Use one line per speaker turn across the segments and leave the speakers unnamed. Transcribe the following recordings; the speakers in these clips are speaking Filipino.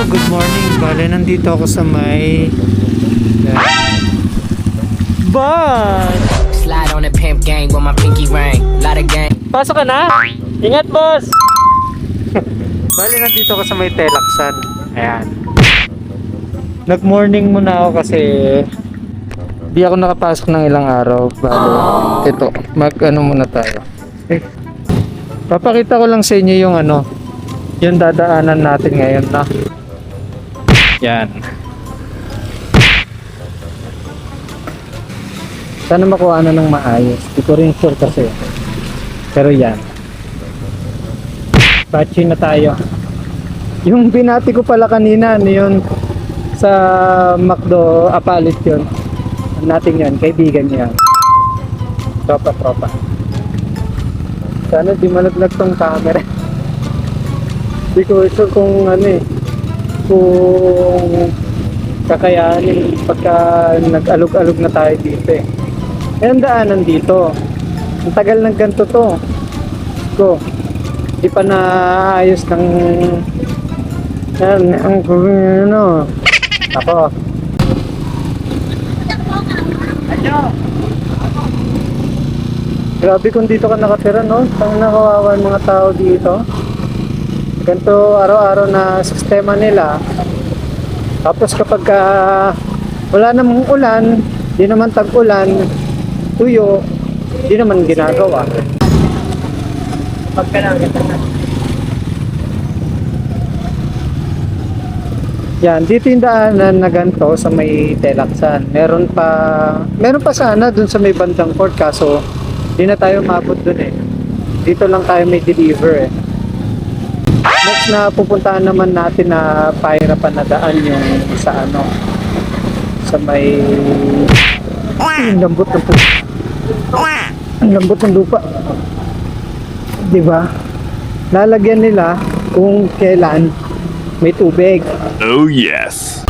good morning. Bale, nandito ako sa may bus.
Slide on the pimp gang with my pinky ring. Lot of gang.
Pasok ka na? Ingat, boss! Bale, nandito ako sa may Telaksan. Ayan. Nag-morning muna ako kasi di ako nakapasok ng ilang araw. Bale, ito, mag-ano muna tayo. Papakita ko lang sa inyo yung yung dadaanan natin ngayon na. Yan. Sana makuha na ng maayos. Di ko rin sure kasi. Pero yan. Batching na tayo. Yung binati ko pala kanina, yun sa McDo, Apalit yun. Natin yun, kaibigan niya. Tropa. Sana di malaglag tong camera. Di ko sure kung kung kakayanin pagka nag-alog-alog na tayo dito eh. Ang daanan dito. Ang tagal ng ganito to. Ko. Di pa naayos ng Ako. Grabe kung dito ka nakatira, no? Tang nakawawa mga tao dito. Ganito araw-araw na sistema nila. Tapos kapag wala namang ulan, di naman tag-ulan, tuyo, di naman ginagawa. Yan, dito yung daanan na ganito sa may Telaksan. Meron pa sana dun sa may bandang port, kaso di na tayo mabot dun eh. Dito lang tayo may deliver eh. Next na pupuntahan naman natin na pahirapan na daan yung sa sa may lambot ng lupa. Ang lambot ng lupa. Diba? Lalagyan nila kung kailan may tubig.
Oh yes.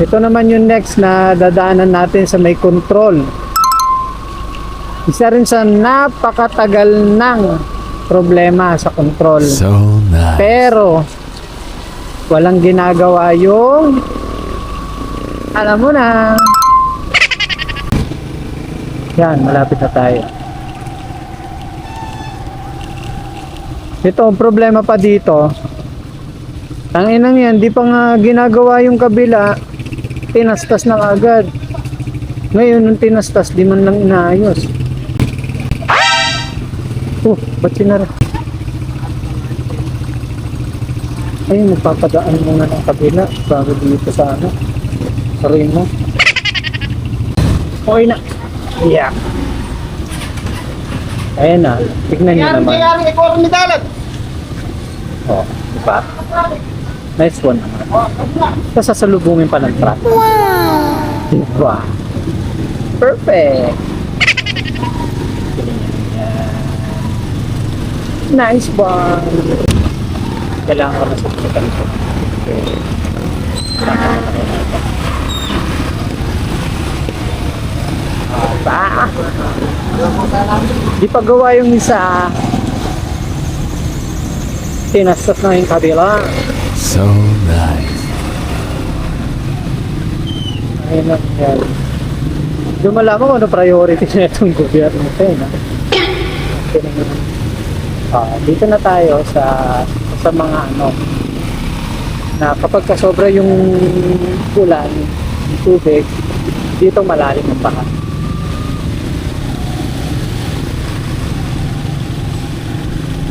Ito naman yung next na dadaanan natin sa may control. Isa rin sa napakatagal ng problema sa control.
So nice.
Pero walang ginagawa yung alam mo na. Yan, malapit na tayo. Ito, ang problema pa dito, ang inang yan, di pa nga ginagawa yung kabila, tinastas na agad. Ngayon, nung tinastas, di man lang inaayos. Ba't sinara? Ayun, magpapadaan muna ng kabila bago dito sa sa rin mo. Okay na. Yeah. Ayan na, tignan nyo naman. Oh, diba? Nice one naman. Tapos sasalubungin pa ng truck. Wow! Diba? Perfect! Nice one! Kailangan ko na sa ito. Di pa gawa yung isa. Tinastas na yung kabila.
So nice.
Ayun lang yan. Doon malaman kung ano priority na itong gobyerno natin. Dito na tayo sa mga na kapag kasobra yung ulan, yung tubig, dito malalim ang baha.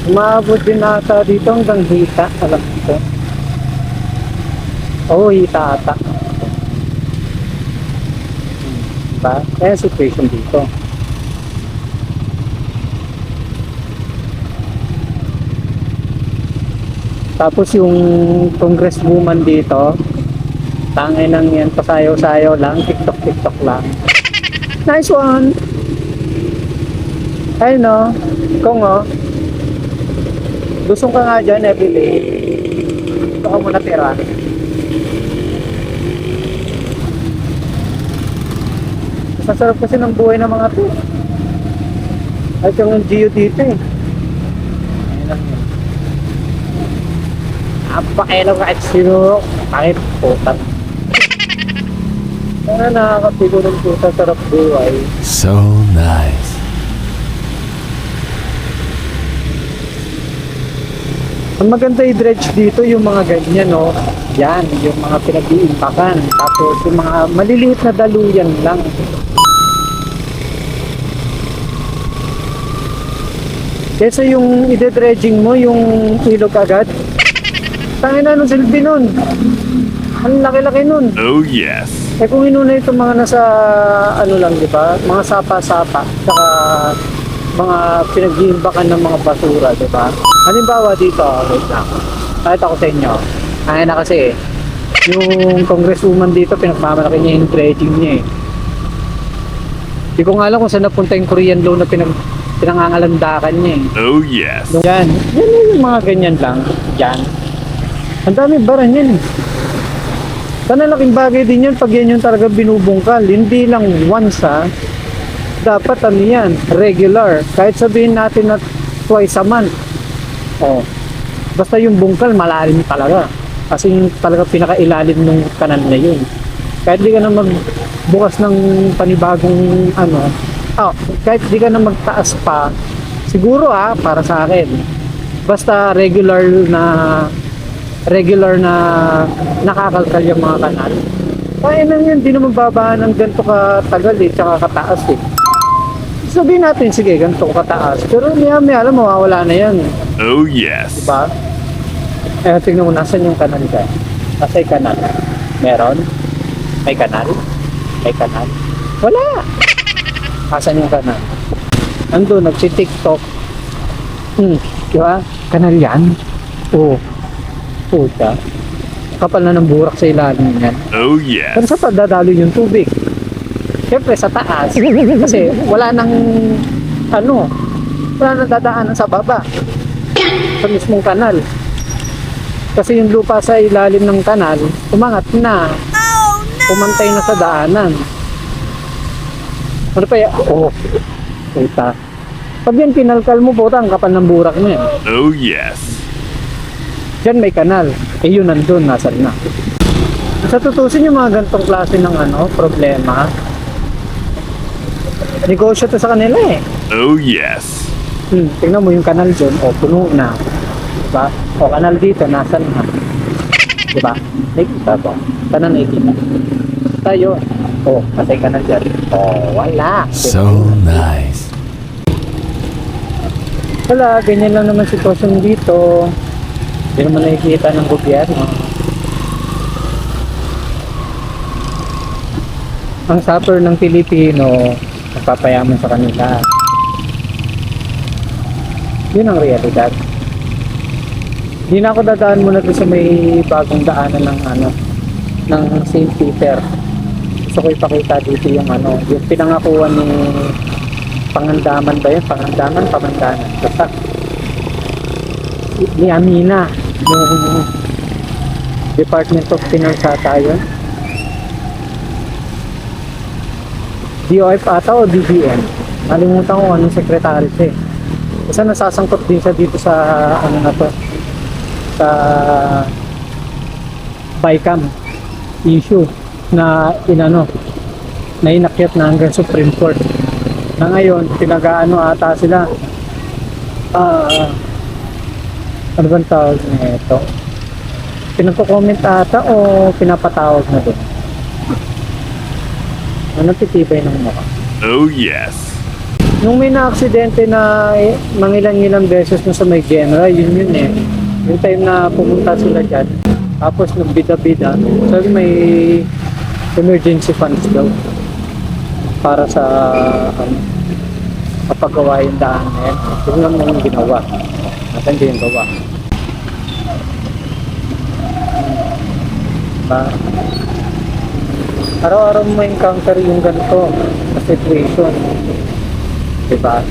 Umabot din nata dito hanggang Hita, alam ko. Oo, Hita ata. Diba? Kaya situation dito. Tapos yung congresswoman dito, tangay nang yan, pasayaw-sayaw lang, tiktok lang. Nice one! Ay no, kung lusong ka nga dyan everyday, ito ka muna tira. Masarap kasi ng buhay ng mga to. At yung Gio dito eh. Ayun lang yun. Napakailaw kahit sino. Kahit puta. Sana nakakapilo ng puta, sarap buhay.
So nice.
Ang maganda i-dredge dito yung mga ganyan, no? Yan, yung mga pinag-iimpakan. Tapos yung mga maliliit na daluyan lang. Kesa yung ide-dredging mo, yung ilog agad. Tangin na nung silbi nun. Ang laki-laki nun.
Oh yes.
Eh kung inuna itong mga nasa, ano lang, di ba? Mga sapa-sapa. Saka mga pinag-iimbakan ng mga basura, di ba? Halimbawa dito, wait lang. Kahit ako sa inyo. Kaya na kasi, yung congresswoman dito, pinagmamalaki niya yung dredging niya eh. Di ko nga alam kung saan napunta yung Korean loan na pinangangalandakan niya eh.
Oh yes.
Yan. Yan yung mga ganyan lang. Yan. Ang dami baran yan. Sana laking bagay din yan pag yan yung talaga binubungkal. Hindi lang once ha. Dapat ano yan, regular. Kahit sabihin natin na twice a month. Oh. Basta yung bungkal malalim talaga. Kasi yung talaga pinakailalim ng kanal na yun. Kahit di ka na magbukas ng panibagong ano. Kahit di ka na magtaas pa. Siguro para sa akin. Basta regular na nakakalkal yung mga kanal. Kaya na yun, di na magbabaan ng ganito katagal tsaka kataas Sabihin natin, sige, ganito kataas. Pero maya alam, mawawala na yan.
Oh yes.
Diba? Tingnan mo, nasan yung kanal dyan? Nasa yung kanal? Meron? May kanal? May kanal? Wala! Asan yung kanal? Ando, nagsi-tiktok. Diba? Kanal yan? Oo. Puta. Kapal na ng burak sa ilalim yan.
Oh yes.
Pero sa pagdadalo yung tubig. Siyempre sa taas. Kasi wala nang wala nang dadaanan sa baba. Sa mismong kanal. Kasi yung lupa sa ilalim ng kanal, umangat na. Umantay na sa daanan. Ano pa yan? Puta. Pag yan kinalkal mo, puta, ang kapal ng burak niya.
Oh yes.
Diyan may kanal. Yun nandun, nasan na. Sa tutusin yung mga ganitong klase ng problema, negosyo to sa kanila eh.
Oh yes.
Tingnan mo yung kanal dyan, puno na. Diba? Kanal dito, nasan na. Diba? Nakikita to. Sana nakikita. Tayo. Patay kanal dyan. Wala.
So nice.
Wala, ganyan lang naman sitwasyon dito. Hindi naman nakikita ng gobyerno. Ang suffer ng Pilipino, nagpapayaman sa kanila. Yun ang realidad. Hindi na ako dadaan muna doon sa may bagong daanan ng St. Peter. Gusto ko ipakita dito yung yung pinangakuan ni Pangandaman ba yun? Pamandanan. Basta ni Amina, yung Department of Finance ata yun. DOF ata o DBM. Nalimutan ko anong secretary siya eh. Kasi nasasangkot din siya dito sa sa BICAM issue na na inakyat na hanggang Supreme Court. Na ngayon, pinag-aano ata sila. Ano bang tawag nito? Pinagko-comment ata o pinapatawag na doon? Anong titibay ng mukha?
Oh yes.
Nung may na-aksidente na mangilan-ilang beses na sa may Genera, yun eh. Yung time na pumunta sila dyan, tapos nagbida-bida, sabi may emergency funds daw para sa kapagawa yung daan na yan. Yun lang yung ginawa. At hindi yung gawa. Araw-araw mo encounter yung ganito na situation. Diba?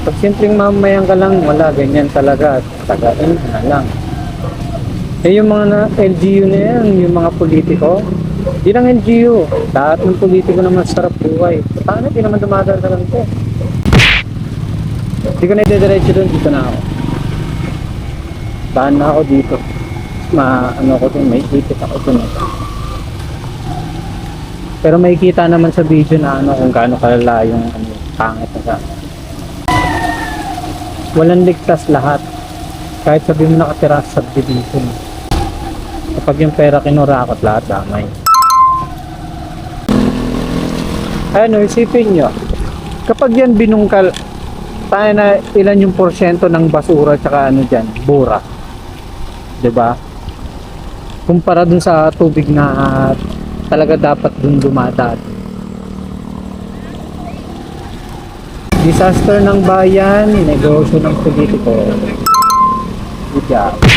Pag simpleng mamamayang ka lang, wala, ganyan talaga. Tagain na lang. Yung mga LGU na yan, yung mga politiko, di lang LGU. Lahat ng politiko naman sarap buhay. Paano, di naman dumadaan sa ganito. Di ko na idediretso doon, dito na ako. Daan na ako dito. Ano ko dun, may ipit ako dun. Pero makikita naman sa video na ano kung gaano kalala yung pangit na sa. Walang ligtas lahat. Kahit sabihin mo nakatira sa subdivision. Kapag yung pera kinurakot lahat damay. Ano, isipin nyo. Kapag yan binungkal, tayo na ilan yung porsyento ng basura tsaka ano dyan, bura. 'Di ba? Kumpara dun sa tubig na talaga dapat dun dumadaan. Disaster ng bayan, negosyo ng politiko. Good job.